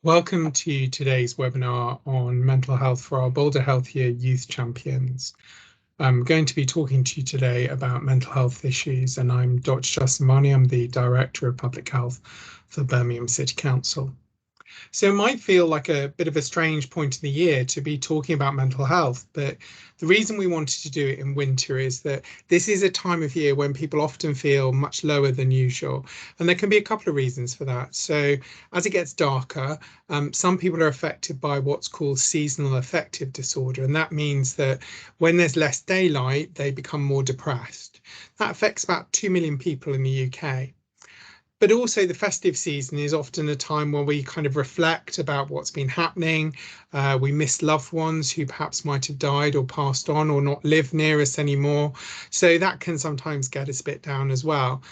Welcome to today's webinar on mental health for our Bolder Healthier Youth Champions. I'm going to be talking to you today about mental health issues, and I'm Dr. Justin Marnie. I'm the Director of Public Health for Birmingham City Council. So it might feel like a bit of a strange point in the year to be talking about mental health, but the reason we wanted to do it in winter is that this is a time of year when people often feel much lower than usual. And there can be a couple of reasons for that. So as it gets darker, some people are affected by what's called seasonal affective disorder. And that means that when there's less daylight, they become more depressed. That affects about 2 million people in the UK. But also the festive season is often a time where we kind of reflect about what's been happening. We miss loved ones who perhaps might have died or passed on or not live near us anymore. So that can sometimes get us a bit down as well.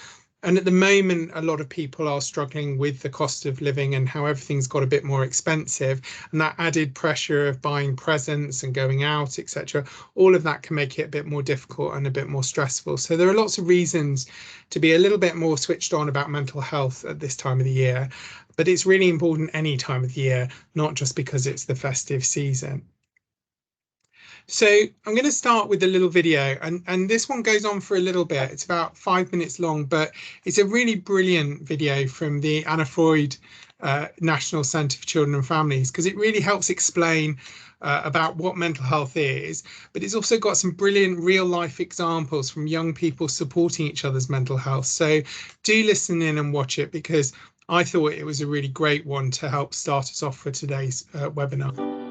And at the moment, a lot of people are struggling with the cost of living and how everything's got a bit more expensive. And that added pressure of buying presents and going out, etc., all of that can make it a bit more difficult and a bit more stressful. So there are lots of reasons to be a little bit more switched on about mental health at this time of the year. But it's really important any time of the year, not just because it's the festive season. So I'm going to start with a little video, and this one goes on for a little bit. It's about 5 minutes long, but it's a really brilliant video from the Anna Freud National Centre for Children and Families, because it really helps explain about what mental health is, but it's also got some brilliant real life examples from young people supporting each other's mental health. So do listen in and watch it, because I thought it was a really great one to help start us off for today's webinar.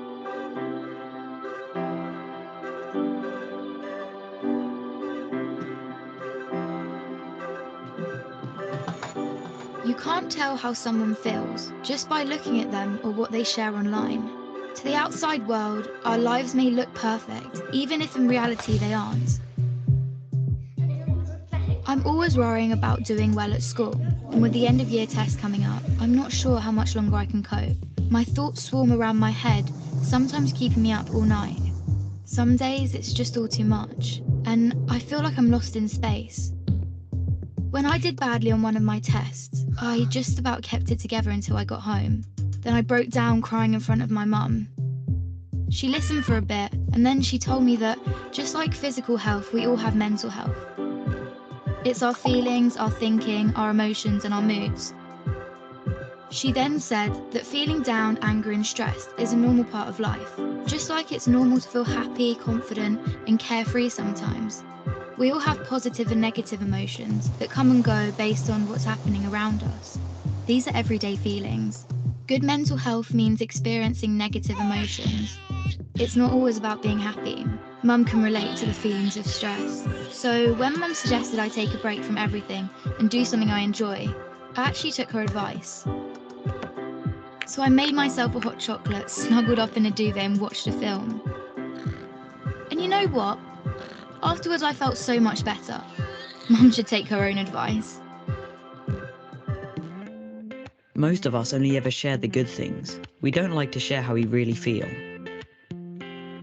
You can't tell how someone feels just by looking at them or what they share online. To the outside world, our lives may look perfect, even if in reality they aren't. I'm always worrying about doing well at school, and with the end of year test coming up, I'm not sure how much longer I can cope. My thoughts swarm around my head, sometimes keeping me up all night. Some days it's just all too much, and I feel like I'm lost in space. When I did badly on one of my tests, I just about kept it together until I got home. Then I broke down crying in front of my mum. She listened for a bit, and then she told me that, just like physical health, we all have mental health. It's our feelings, our thinking, our emotions, and our moods. She then said that feeling down, angry, and stressed is a normal part of life, just like it's normal to feel happy, confident, and carefree sometimes. We all have positive and negative emotions that come and go based on what's happening around us. These are everyday feelings. Good mental health means experiencing negative emotions. It's not always about being happy. Mum can relate to the feelings of stress. So when Mum suggested I take a break from everything and do something I enjoy, I actually took her advice. So I made myself a hot chocolate, snuggled up in a duvet and watched a film. And you know what? Afterwards, I felt so much better. Mum should take her own advice. Most of us only ever share the good things. We don't like to share how we really feel.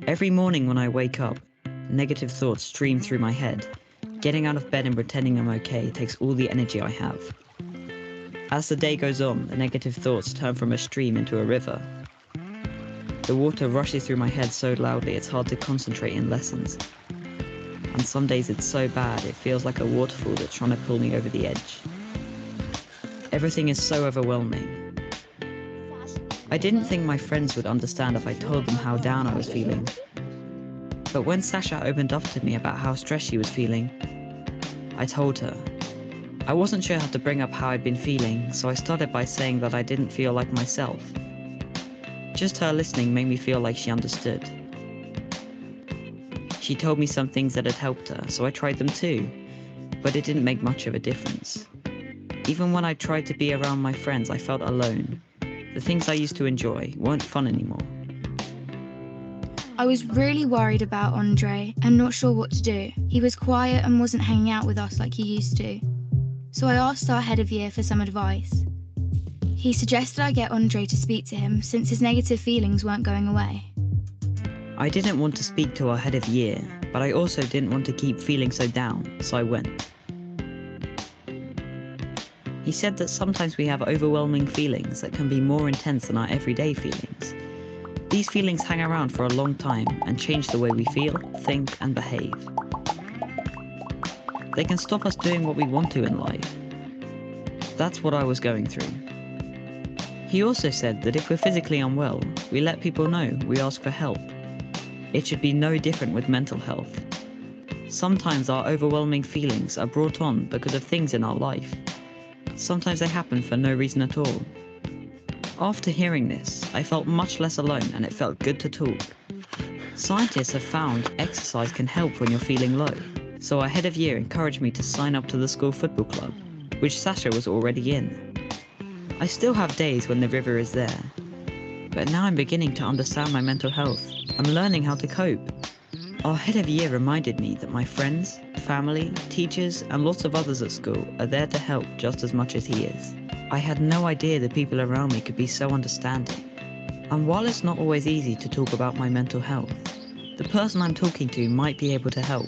Every morning when I wake up, negative thoughts stream through my head. Getting out of bed and pretending I'm okay takes all the energy I have. As the day goes on, the negative thoughts turn from a stream into a river. The water rushes through my head so loudly it's hard to concentrate in lessons. And some days it's so bad it feels like a waterfall that's trying to pull me over the edge. Everything is so overwhelming. I didn't think my friends would understand if I told them how down I was feeling. But when Sasha opened up to me about how stressed she was feeling, I told her. I wasn't sure how to bring up how I'd been feeling, so I started by saying that I didn't feel like myself. Just her listening made me feel like she understood. She told me some things that had helped her, so I tried them too, but it didn't make much of a difference. Even when I tried to be around my friends, I felt alone. The things I used to enjoy weren't fun anymore. I was really worried about Andre and not sure what to do. He was quiet and wasn't hanging out with us like he used to. So I asked our head of year for some advice. He suggested I get Andre to speak to him since his negative feelings weren't going away. I didn't want to speak to our head of year, but I also didn't want to keep feeling so down, so I went. He said that sometimes we have overwhelming feelings that can be more intense than our everyday feelings. These feelings hang around for a long time and change the way we feel, think, and behave. They can stop us doing what we want to in life. That's what I was going through. He also said that if we're physically unwell, we let people know, we ask for help. It should be no different with mental health. Sometimes our overwhelming feelings are brought on because of things in our life. Sometimes they happen for no reason at all. After hearing this, I felt much less alone and it felt good to talk. Scientists have found exercise can help when you're feeling low, so our head of year encouraged me to sign up to the school football club, which Sasha was already in. I still have days when the river is there, but now I'm beginning to understand my mental health. I'm learning how to cope. Our head of year reminded me that my friends, family, teachers, and lots of others at school are there to help just as much as he is. I had no idea the people around me could be so understanding. And while it's not always easy to talk about my mental health, the person I'm talking to might be able to help.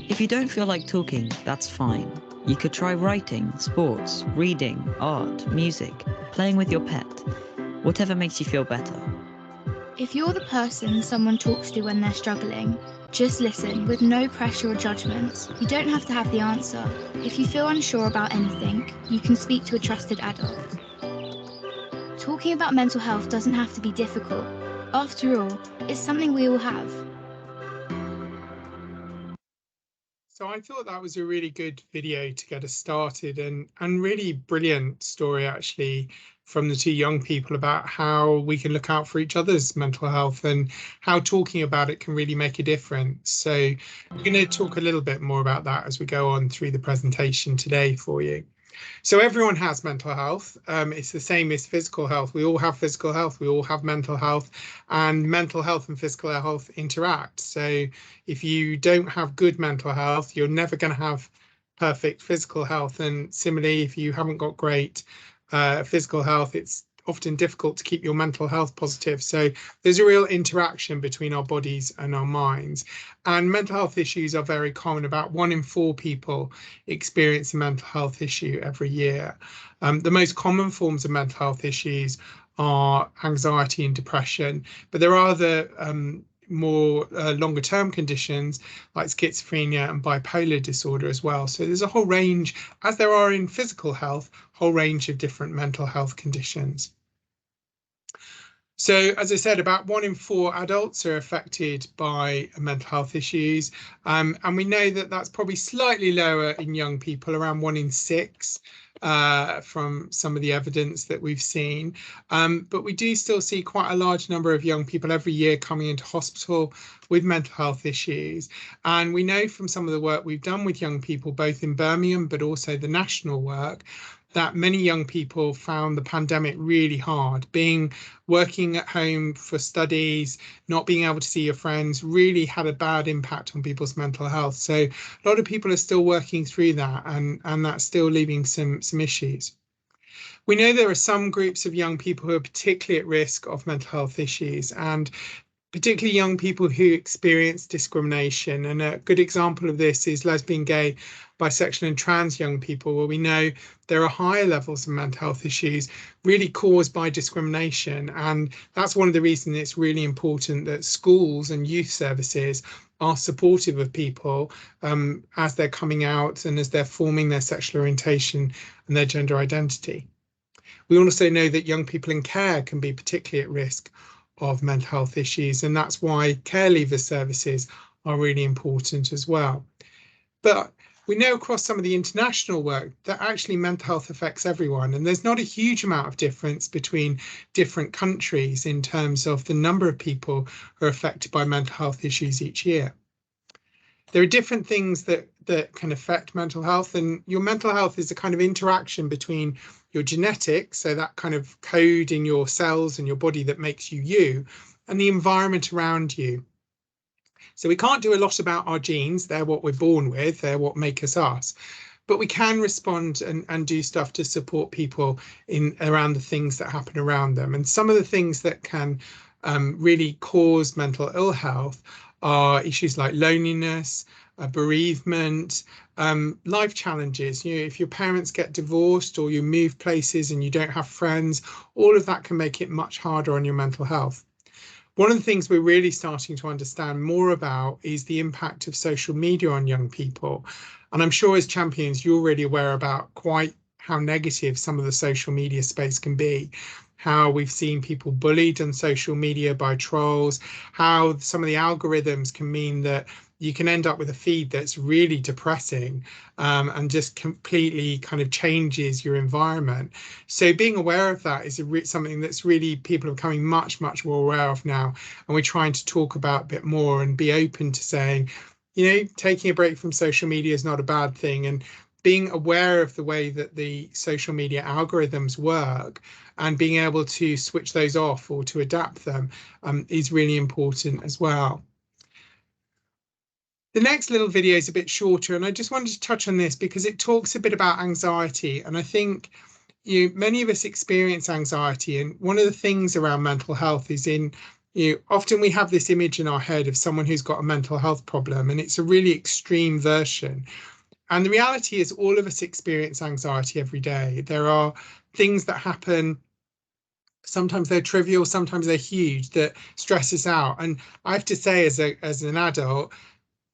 If you don't feel like talking, that's fine. You could try writing, sports, reading, art, music, playing with your pet, whatever makes you feel better. If you're the person someone talks to when they're struggling, just listen with no pressure or judgment. You don't have to have the answer. If you feel unsure about anything, you can speak to a trusted adult. Talking about mental health doesn't have to be difficult. After all, it's something we all have. So I thought that was a really good video to get us started, and really brilliant story actually from the two young people about how we can look out for each other's mental health and how talking about it can really make a difference. So we're going to talk a little bit more about that as we go on through the presentation today for you. So everyone has mental health. It's the same as physical health. We all have physical health. We all have mental health, and mental health and physical health interact. So if you don't have good mental health, you're never going to have perfect physical health. And similarly, if you haven't got great physical health, it's often difficult to keep your mental health positive. So there's a real interaction between our bodies and our minds. And mental health issues are very common. About 1 in 4 people experience a mental health issue every year. The most common forms of mental health issues are anxiety and depression, but there are other more longer term conditions like schizophrenia and bipolar disorder as well. So there's a whole range, as there are in physical health, whole range of different mental health conditions. So as I said, about 1 in 4 adults are affected by mental health issues. And we know that that's probably slightly lower in young people, around 1 in 6 from some of the evidence that we've seen. But we do still see quite a large number of young people every year coming into hospital with mental health issues. And we know from some of the work we've done with young people, both in Birmingham, but also the national work, that many young people found the pandemic really hard. Working at home for studies, not being able to see your friends really had a bad impact on people's mental health. So a lot of people are still working through that, and that's still leaving some issues. We know there are some groups of young people who are particularly at risk of mental health issues, and particularly young people who experience discrimination. And a good example of this is lesbian, gay, bisexual and trans young people, where we know there are higher levels of mental health issues really caused by discrimination. And that's one of the reasons it's really important that schools and youth services are supportive of people as they're coming out and as they're forming their sexual orientation and their gender identity. We also know that young people in care can be particularly at risk of mental health issues, and that's why care leaver services are really important as well. But we know across some of the international work that actually mental health affects everyone, and there's not a huge amount of difference between different countries in terms of the number of people who are affected by mental health issues each year. There are different things that can affect mental health, and your mental health is a kind of interaction between your genetics, so that kind of code in your cells and your body that makes you, and the environment around you. So we can't do a lot about our genes. They're what we're born with. They're what make us. But we can respond and do stuff to support people around the things that happen around them. And some of the things that can really cause mental ill health are issues like loneliness, bereavement, life challenges. If your parents get divorced or you move places and you don't have friends, all of that can make it much harder on your mental health. One of the things we're really starting to understand more about is the impact of social media on young people. And I'm sure as champions, you're already aware about quite how negative some of the social media space can be, how we've seen people bullied on social media by trolls, how some of the algorithms can mean that you can end up with a feed that's really depressing and just completely kind of changes your environment. So being aware of that is something that's really people are becoming much more aware of now. And we're trying to talk about a bit more and be open to saying, taking a break from social media is not a bad thing. And being aware of the way that the social media algorithms work and being able to switch those off or to adapt them is really important as well. The next little video is a bit shorter, and I just wanted to touch on this because it talks a bit about anxiety. And I think many of us experience anxiety. And one of the things around mental health is often we have this image in our head of someone who's got a mental health problem, and it's a really extreme version. And the reality is all of us experience anxiety every day. There are things that happen. Sometimes they're trivial, sometimes they're huge, that stress us out. And I have to say, as an adult,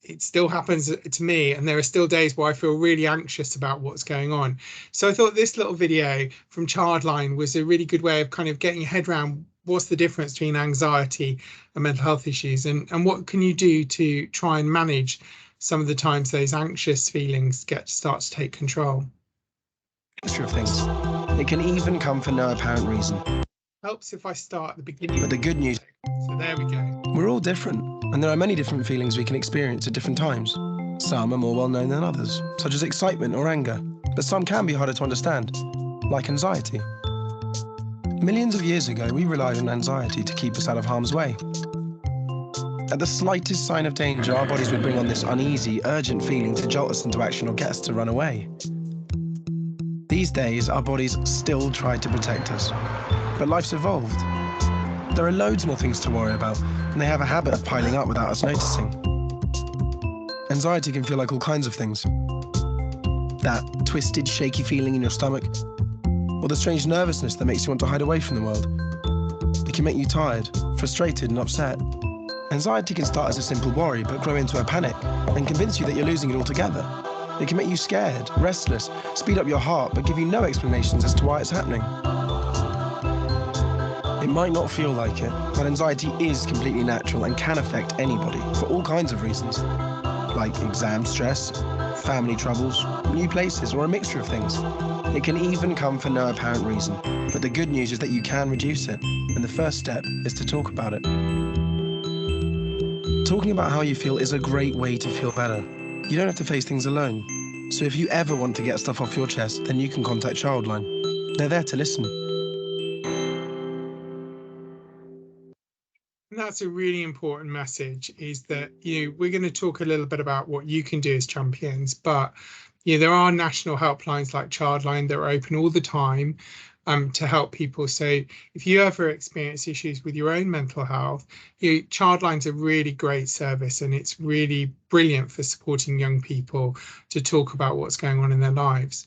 it still happens to me, and there are still days where I feel really anxious about what's going on. So I thought this little video from Childline was a really good way of kind of getting your head around what's the difference between anxiety and mental health issues, and what can you do to try and manage some of the times those anxious feelings start to take control. Mixture of things. It can even come for no apparent reason. Helps if I start at the beginning. But the good news, so there we go. We're all different, and there are many different feelings we can experience at different times. Some are more well known than others, such as excitement or anger, but some can be harder to understand, like anxiety. Millions of years ago, we relied on anxiety to keep us out of harm's way. At the slightest sign of danger, our bodies would bring on this uneasy, urgent feeling to jolt us into action or get us to run away. These days, our bodies still try to protect us, but life's evolved. There are loads more things to worry about, and they have a habit of piling up without us noticing. Anxiety can feel like all kinds of things. That twisted, shaky feeling in your stomach, or the strange nervousness that makes you want to hide away from the world. It can make you tired, frustrated, and upset. Anxiety can start as a simple worry, but grow into a panic and convince you that you're losing it altogether. It can make you scared, restless, speed up your heart, but give you no explanations as to why it's happening. It might not feel like it, but anxiety is completely natural and can affect anybody for all kinds of reasons, like exam stress, family troubles, new places, or a mixture of things. It can even come for no apparent reason, but the good news is that you can reduce it, and the first step is to talk about it. Talking about how you feel is a great way to feel better. You don't have to face things alone. So if you ever want to get stuff off your chest, then you can contact Childline. They're there to listen. And that's a really important message, is that we're going to talk a little bit about what you can do as champions, but there are national helplines like Childline that are open all the time to help people. So if you ever experience issues with your own mental health, Childline's a really great service, and it's really brilliant for supporting young people to talk about what's going on in their lives.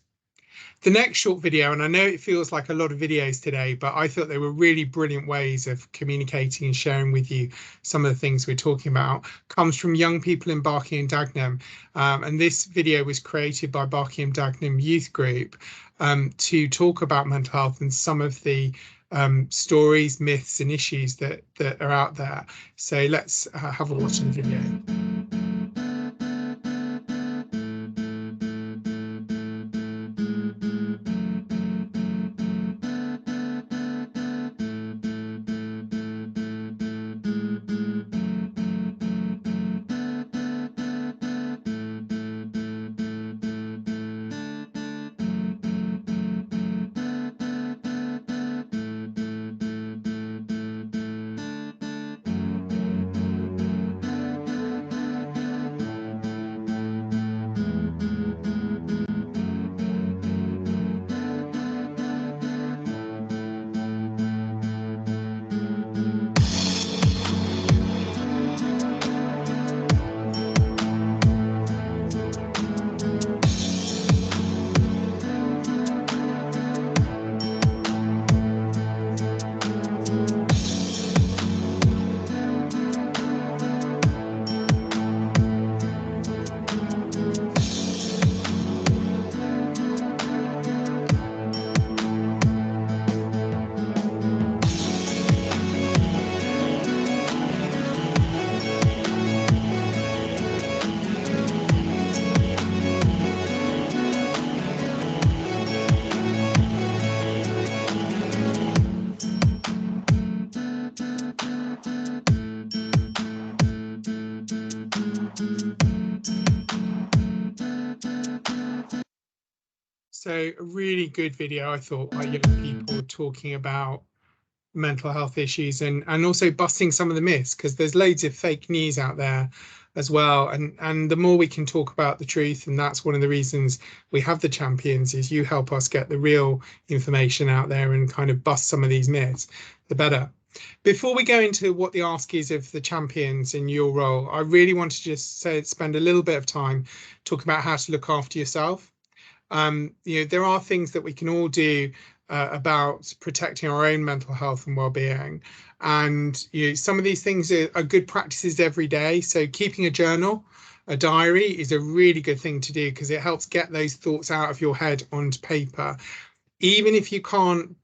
The next short video, and I know it feels like a lot of videos today, but I thought they were really brilliant ways of communicating and sharing with you some of the things we're talking about, comes from young people in Barking and Dagenham. And this video was created by Barking and Dagenham Youth Group to talk about mental health and some of the stories, myths and issues that are out there. So let's have a watch of the video. So a really good video, I thought, by young people talking about mental health issues and also busting some of the myths, because there's loads of fake news out there as well. And the more we can talk about the truth, and that's one of the reasons we have the champions, is you help us get the real information out there and kind of bust some of these myths, the better. Before we go into what the ask is of the champions in your role, I really want to just spend a little bit of time talking about how to look after yourself. There are things that we can all do about protecting our own mental health and well-being, and some of these things are good practices every day. So keeping a journal, a diary, is a really good thing to do, because it helps get those thoughts out of your head onto paper. Even if you can't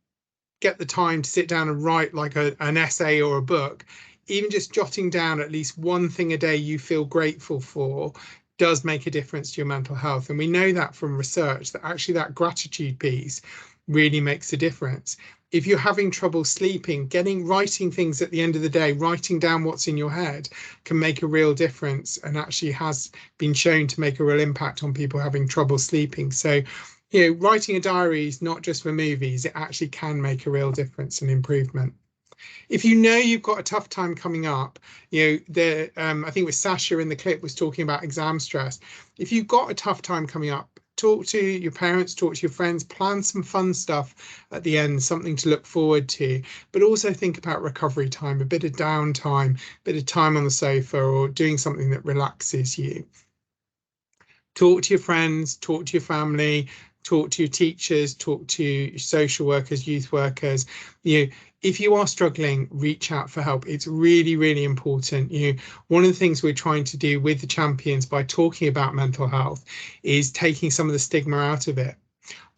get the time to sit down and write like an essay or a book, even just jotting down at least one thing a day you feel grateful for does make a difference to your mental health. And we know that from research, that actually that gratitude piece really makes a difference. If you're having trouble sleeping, writing things at the end of the day, writing down what's in your head, can make a real difference, and actually has been shown to make a real impact on people having trouble sleeping. So, writing a diary is not just for movies, it actually can make a real difference and improvement. If you know you've got a tough time coming up, I think with Sasha in the clip was talking about exam stress. If you've got a tough time coming up, talk to your parents, talk to your friends, plan some fun stuff at the end, something to look forward to, but also think about recovery time, a bit of downtime, a bit of time on the sofa, or doing something that relaxes you. Talk to your friends, talk to your family, talk to your teachers, talk to social workers, youth workers. If you are struggling, reach out for help. It's really, really important. One of the things we're trying to do with the champions by talking about mental health is taking some of the stigma out of it.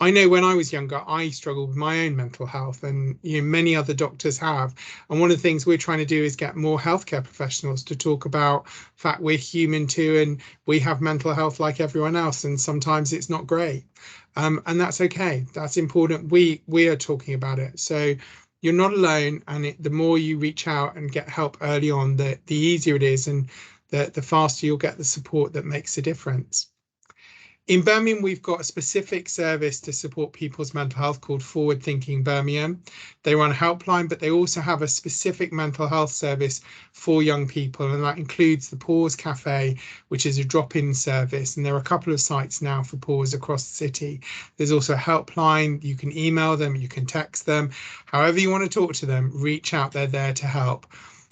I know when I was younger, I struggled with my own mental health, and many other doctors have. And one of the things we're trying to do is get more healthcare professionals to talk about the fact we're human too, and we have mental health like everyone else, and sometimes it's not great. And that's okay. That's important. We are talking about it. So you're not alone, and the more you reach out and get help early on, the easier it is, and the faster you'll get the support that makes a difference. In Birmingham, we've got a specific service to support people's mental health called Forward Thinking Birmingham. They run a helpline, but they also have a specific mental health service for young people, and that includes the Pause Cafe, which is a drop-in service. And there are a couple of sites now for Pause across the city. There's also a helpline. You can email them, you can text them. However you want to talk to them, reach out, they're there to help.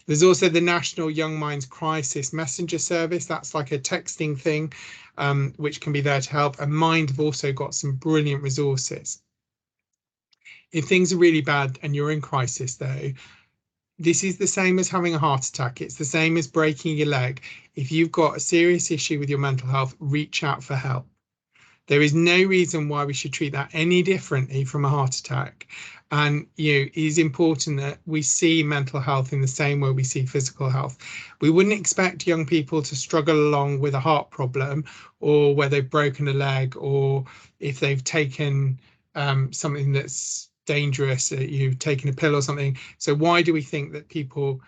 There's also the National Young Minds Crisis Messenger Service. That's like a texting thing, which can be there to help. And Mind have also got some brilliant resources. If things are really bad and you're in crisis, though, this is the same as having a heart attack. It's the same as breaking your leg. If you've got a serious issue with your mental health, reach out for help. There is no reason why we should treat that any differently from a heart attack. And it is important that we see mental health in the same way we see physical health. We wouldn't expect young people to struggle along with a heart problem, or where they've broken a leg, or if they've taken something that's dangerous, you've taken a pill or something. So why do we think that people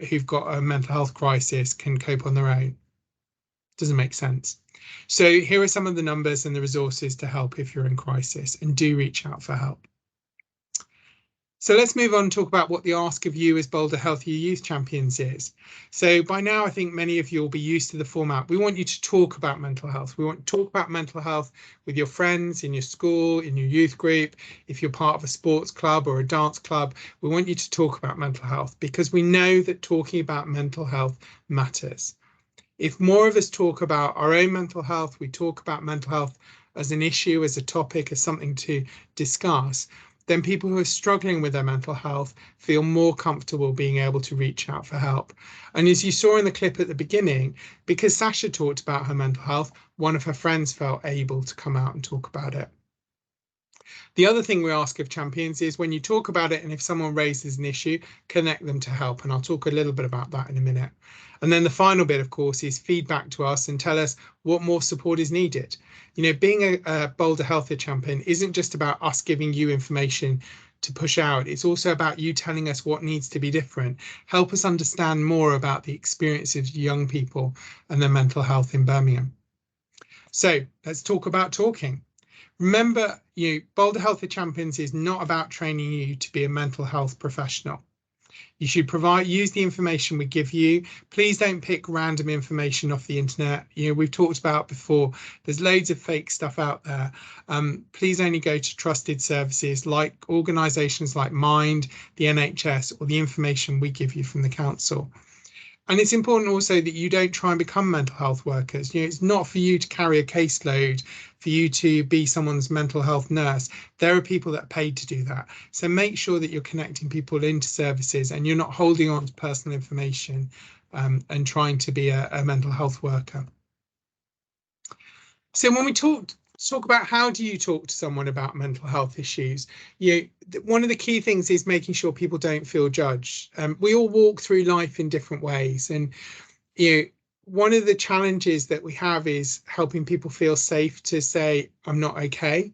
who've got a mental health crisis can cope on their own? Doesn't make sense. So here are some of the numbers and the resources to help if you're in crisis, and do reach out for help. So let's move on and talk about what the ask of you as Bolder Healthier Youth Champions is. So by now, I think many of you will be used to the format. We want you to talk about mental health. We want to talk about mental health with your friends, in your school, in your youth group. If you're part of a sports club or a dance club, we want you to talk about mental health, because we know that talking about mental health matters. If more of us talk about our own mental health, we talk about mental health as an issue, as a topic, as something to discuss, then people who are struggling with their mental health feel more comfortable being able to reach out for help. And as you saw in the clip at the beginning, because Sasha talked about her mental health, one of her friends felt able to come out and talk about it. The other thing we ask of champions is, when you talk about it and if someone raises an issue, connect them to help. And I'll talk a little bit about that in a minute. And then the final bit, of course, is feedback to us and tell us what more support is needed. Being a Bolder Healthier champion isn't just about us giving you information to push out. It's also about you telling us what needs to be different. Help us understand more about the experiences of young people and their mental health in Birmingham. So let's talk about talking. Remember, Boulder Healthy Champions is not about training you to be a mental health professional. You should use the information we give you. Please don't pick random information off the internet. We've talked about before, there's loads of fake stuff out there. Please only go to trusted services like organisations like Mind, the NHS, or the information we give you from the council. And it's important also that you don't try and become mental health workers. It's not for you to carry a caseload, for you to be someone's mental health nurse. There are people that are paid to do that. So make sure that you're connecting people into services and you're not holding on to personal information and trying to be a mental health worker. So when we talk about how do you talk to someone about mental health issues, one of the key things is making sure people don't feel judged. We all walk through life in different ways, and one of the challenges that we have is helping people feel safe to say, I'm not okay.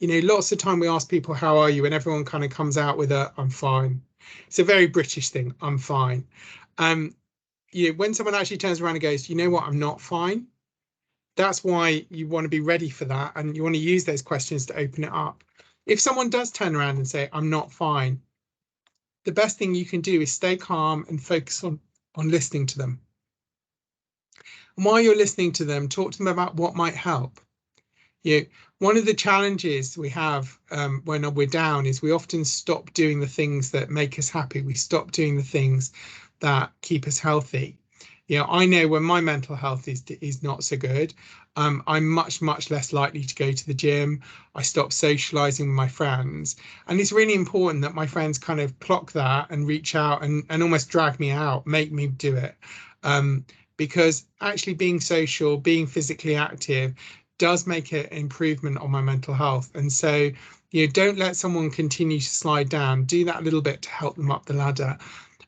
Lots of time we ask people, how are you? And everyone kind of comes out with I'm fine. It's a very British thing, I'm fine. When someone actually turns around and goes, you know what, I'm not fine. That's why you want to be ready for that, and you want to use those questions to open it up. If someone does turn around and say, I'm not fine, the best thing you can do is stay calm and focus on listening to them. And while you're listening to them, talk to them about what might help. One of the challenges we have when we're down is we often stop doing the things that make us happy. We stop doing the things that keep us healthy. I know when my mental health is not so good, I'm much less likely to go to the gym. I stop socializing with my friends. And it's really important that my friends kind of clock that and reach out and almost drag me out, make me do it. Because actually being social, being physically active does make an improvement on my mental health. And so, don't let someone continue to slide down. Do that a little bit to help them up the ladder.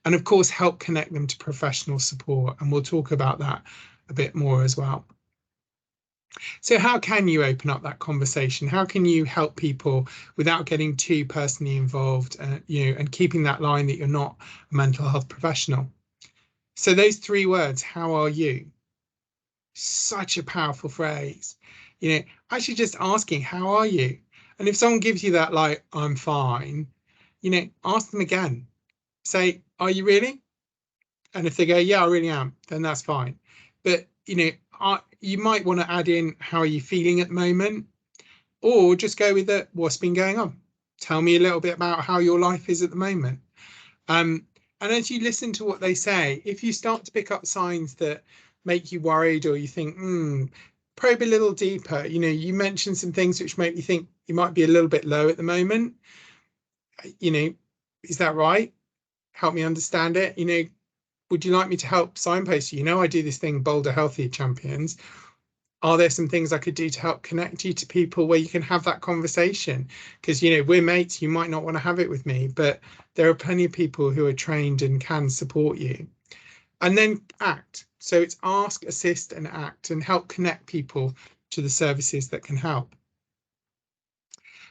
And of course, help connect them to professional support. And we'll talk about that a bit more as well. So how can you open up that conversation? How can you help people without getting too personally involved, and keeping that line that you're not a mental health professional? So those 3 words, how are you? Such a powerful phrase. Actually just asking, how are you? And if someone gives you that, like, I'm fine, ask them again. Say, are you really? And if they go, yeah, I really am, then that's fine. But, you might want to add in, how are you feeling at the moment? Or just go with it, what's been going on? Tell me a little bit about how your life is at the moment. And as you listen to what they say, if you start to pick up signs that make you worried, or you think, probe a little deeper, you mentioned some things which make you think you might be a little bit low at the moment. Is that right? Help me understand it. Would you like me to help signpost you? I do this thing, Boulder Healthy Champions. Are there some things I could do to help connect you to people where you can have that conversation? Because, we're mates, you might not want to have it with me, but there are plenty of people who are trained and can support you. And then act. So it's ask, assist, and act, and help connect people to the services that can help.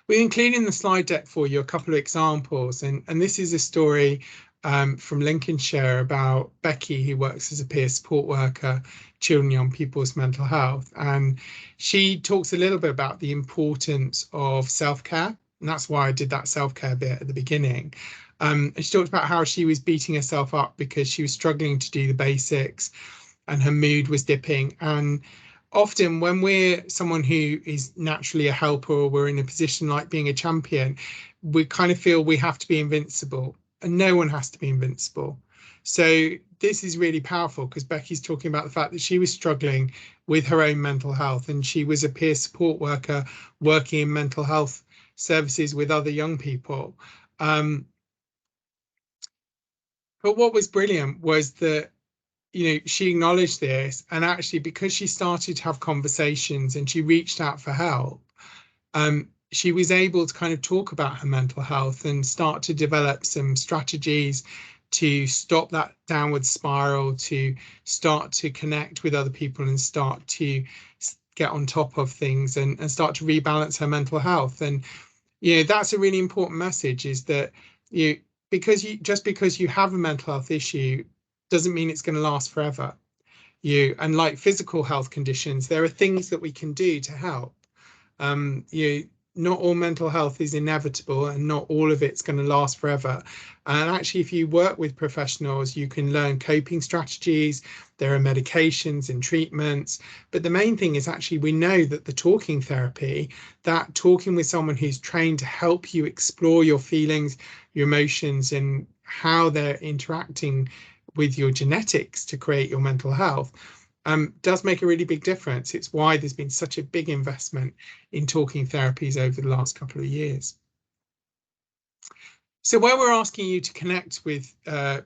We include in the slide deck for you a couple of examples, and this is a story from Lincolnshire about Becky, who works as a peer support worker, children, young people's mental health. And she talks a little bit about the importance of self-care. And that's why I did that self-care bit at the beginning. And she talked about how she was beating herself up because she was struggling to do the basics and her mood was dipping. And often when we're someone who is naturally a helper, or we're in a position like being a champion, we kind of feel we have to be invincible. And no one has to be invincible. So this is really powerful, because Becky's talking about the fact that she was struggling with her own mental health, and she was a peer support worker working in mental health services with other young people. But what was brilliant was that, she acknowledged this, and actually because she started to have conversations and she reached out for help, she was able to kind of talk about her mental health and start to develop some strategies to stop that downward spiral, to start to connect with other people and start to get on top of things and start to rebalance her mental health. And, that's a really important message, is that because you have a mental health issue doesn't mean it's going to last forever. And like physical health conditions, there are things that we can do to help. Not all mental health is inevitable, and not all of it's going to last forever. And actually, if you work with professionals, you can learn coping strategies. There are medications and treatments. But the main thing is actually we know that the talking therapy, that talking with someone who's trained to help you explore your feelings, your emotions, and how they're interacting with your genetics to create your mental health, does make a really big difference. It's why there's been such a big investment in talking therapies over the last couple of years. So where we're asking you to connect with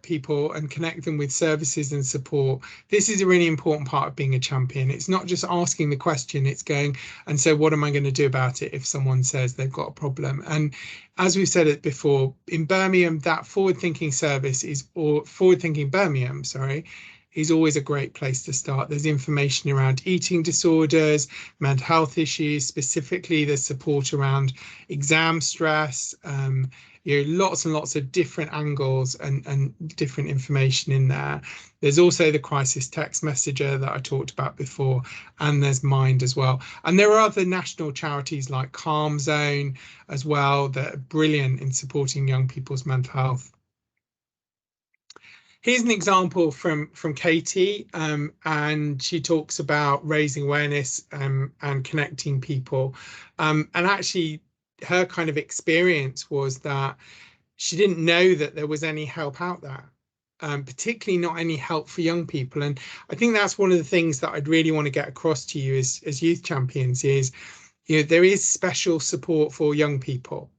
people and connect them with services and support, this is a really important part of being a champion. It's not just asking the question, it's going, and so what am I going to do about it if someone says they've got a problem? And as we've said it before, in Birmingham, that Forward Thinking service or Forward Thinking Birmingham, is always a great place to start. There's information around eating disorders, mental health issues, specifically there's support around exam stress, lots and lots of different angles and different information in there. There's also the crisis text messenger that I talked about before, and there's Mind as well. And there are other national charities like Calm Zone as well that are brilliant in supporting young people's mental health. Here's an example from Katie, and she talks about raising awareness and connecting people. And actually, her kind of experience was that she didn't know that there was any help out there, particularly not any help for young people. And I think that's one of the things that I'd really want to get across to you as youth champions is, there is special support for young people.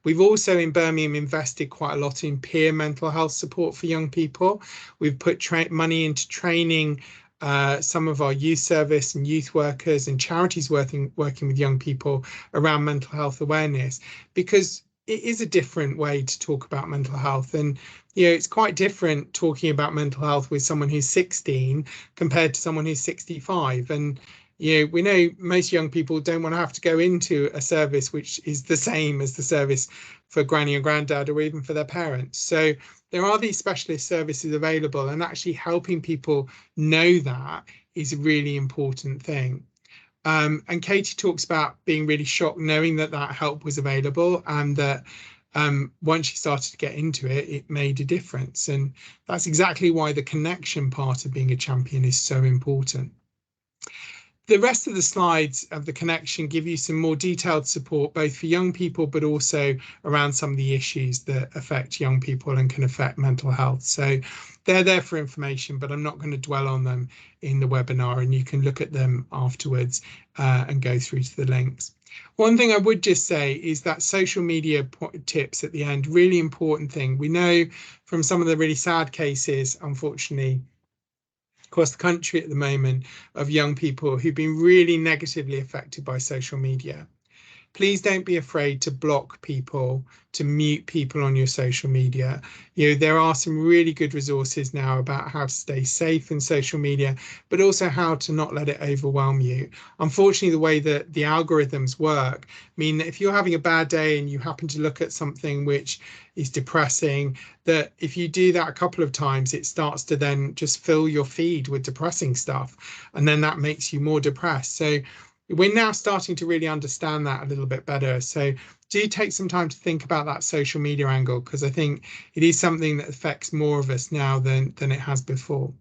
We've also in Birmingham invested quite a lot in peer mental health support for young people. We've put money into training some of our youth service and youth workers and charities working with young people around mental health awareness, because it is a different way to talk about mental health. And it's quite different talking about mental health with someone who's 16 compared to someone who's 65. And we know most young people don't want to have to go into a service which is the same as the service for granny and granddad or even for their parents. So there are these specialist services available, and actually helping people know that is a really important thing. And Katie talks about being really shocked knowing that help was available, and that once she started to get into it, it made a difference. And that's exactly why the connection part of being a champion is so important. The rest of the slides of the connection give you some more detailed support, both for young people, but also around some of the issues that affect young people and can affect mental health. So they're there for information, but I'm not going to dwell on them in the webinar, and you can look at them afterwards and go through to the links. One thing I would just say is that social media tips at the end, really important thing. We know from some of the really sad cases, unfortunately, across the country at the moment, of young people who've been really negatively affected by social media. Please don't be afraid to block people, to mute people on your social media. There are some really good resources now about how to stay safe in social media, but also how to not let it overwhelm you. Unfortunately, the way that the algorithms work mean that if you're having a bad day and you happen to look at something which is depressing, that if you do that a couple of times, it starts to then just fill your feed with depressing stuff. And then that makes you more depressed. So we're now starting to really understand that a little bit better. So do take some time to think about that social media angle, because I think it is something that affects more of us now than it has before.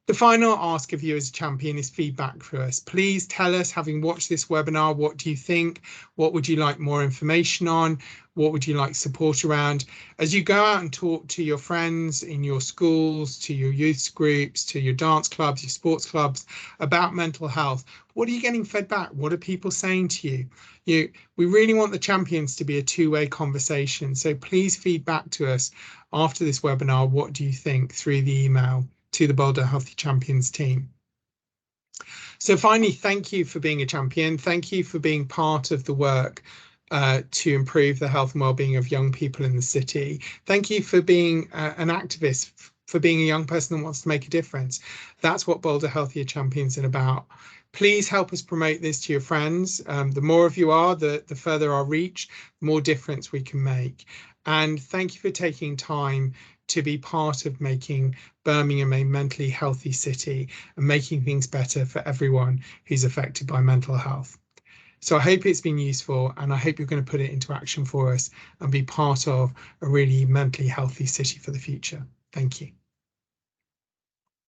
The final ask of you as a champion is feedback for us. Please tell us, having watched this webinar, what do you think? What would you like more information on? What would you like support around? As you go out and talk to your friends in your schools, to your youth groups, to your dance clubs, your sports clubs about mental health, what are you getting fed back? What are people saying to you? We really want the champions to be a two-way conversation. So please feed back to us after this webinar. What do you think through the email to the Boulder Healthy Champions team? So finally, thank you for being a champion. Thank you for being part of the work to improve the health and well-being of young people in the city. Thank you for being an activist, for being a young person that wants to make a difference. That's what Boulder Healthier Champions is about. Please help us promote this to your friends. The more of you are, the further our reach, the more difference we can make. And thank you for taking time to be part of making Birmingham a mentally healthy city and making things better for everyone who's affected by mental health. So I hope it's been useful, and I hope you're going to put it into action for us and be part of a really mentally healthy city for the future. Thank you.